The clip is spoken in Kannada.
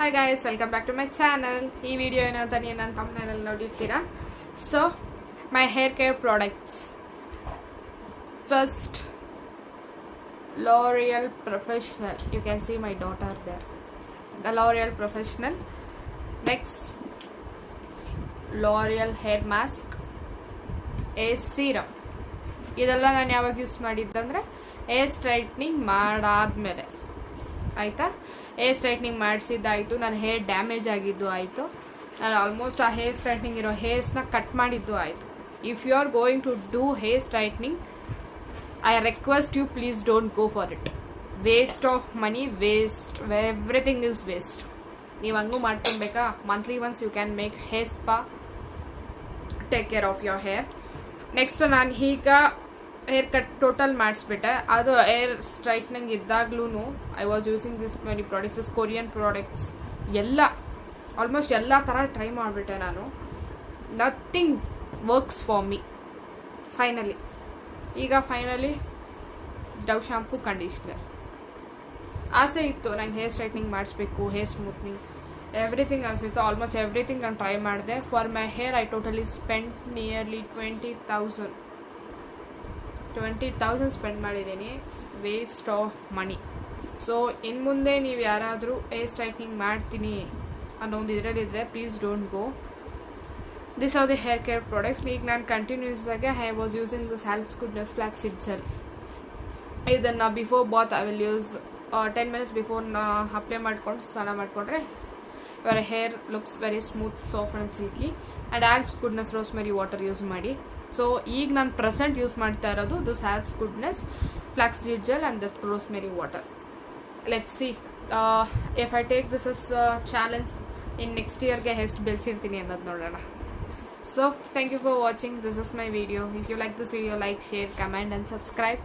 Hi guys, welcome back to my channel. This video is not a thumbnail. So, my hair care products. First, L'Oreal Professional. You can see my daughter there. The L'Oreal Professional. Next, L'Oreal Hair Mask. A serum. ಇದೆಲ್ಲ ನಾನು ಯಾವಾಗ ಯೂಸ್ ಮಾಡಿದ್ದಂದ್ರೆ ಹೇರ್ ಸ್ಟ್ರೈಟ್ನಿಂಗ್ ಮಾಡಾದ್ಮೇಲೆ ಆಯಿತಾ. ಹೇರ್ ಸ್ಟ್ರೈಟ್ನಿಂಗ್ ಮಾಡಿಸಿದ್ದಾಯಿತು, ನನ್ನ ಹೇರ್ ಡ್ಯಾಮೇಜ್ ಆಗಿದ್ದು ಆಯಿತು, ನಾನು ಆಲ್ಮೋಸ್ಟ್ ಆ ಹೇರ್ ಸ್ಟ್ರೈಟ್ನಿಂಗ್ ಇರೋ ಹೇರ್ಸ್ನ ಕಟ್ ಮಾಡಿದ್ದು ಆಯಿತು. If you are going to do hair straightening, I request you please don't go for it. Waste of money, waste, everything is waste. ನೀವು ಹಂಗೂ ಮಾಡ್ಕೊಬೇಕಾ? Monthly once you can make hair spa, take care of your hair. Next ನಾನು ಈಗ ಹೇರ್ ಕಟ್ ಟೋಟಲ್ ಮಾಡಿಸ್ಬಿಟ್ಟೆ. ಅದು ಹೇರ್ ಸ್ಟ್ರೈಟ್ನಿಂಗ್ ಇದ್ದಾಗ್ಲೂ I was using this many products, Korean products ಎಲ್ಲ, ಆಲ್ಮೋಸ್ಟ್ ಎಲ್ಲ ಥರ ಟ್ರೈ ಮಾಡಿಬಿಟ್ಟೆ ನಾನು. Nothing works for me. Finally Dove shampoo, conditioner. ಆಸೆ ಇತ್ತು ನಂಗೆ ಹೇರ್ ಸ್ಟ್ರೈಟ್ನಿಂಗ್ ಮಾಡಿಸ್ಬೇಕು, ಹೇರ್ ಸ್ಮೂತ್ನಿಂಗ್, ಎವ್ರಿಥಿಂಗ್ ಅನಿಸಿತ್ತು. ಆಲ್ಮೋಸ್ಟ್ ಎವ್ರಿಥಿಂಗ್ ನಾನು ಟ್ರೈ ಮಾಡಿದೆ. For my hair I totally spend nearly 20,000 spend ಮಾಡಿದ್ದೀನಿ. Waste of money. ಸೊ ಇನ್ನು ಮುಂದೆ ನೀವು ಯಾರಾದರೂ ಹೇರ್ ಸ್ಟ್ರೈಟ್ನಿಂಗ್ ಮಾಡ್ತೀನಿ ಅನ್ನೋ ಒಂದು ಇದರಲ್ಲಿದ್ದರೆ please don't go. This are the hair care products. ಈಗ ನಾನು ಕಂಟಿನ್ಯೂಸ್ ಆಗಿ I was using this Alps goodness flaxseed gel. ಇದನ್ನು before bath I will use 10 minutes before apply ಮಾಡ್ಕೊಂಡು ಸ್ನಾನ ಮಾಡಿಕೊಂಡ್ರೆ your hair looks very smooth, soft and silky. And Alps goodness rosemary water use ಮಾಡಿ. ಸೊ ಈಗ ನಾನು ಪ್ರೆಸೆಂಟ್ ಯೂಸ್ ಮಾಡ್ತಾ ಇರೋದು this Alps goodness flaxseed gel and this rosemary water. Let's see if I take this is challenge in next ಇಯರ್ಗೆ ಎಷ್ಟು ಬೆಳೆಸಿರ್ತೀನಿ ಅನ್ನೋದು ನೋಡೋಣ. So thank you for watching. This is my video. If you like this video, like, share, comment and subscribe.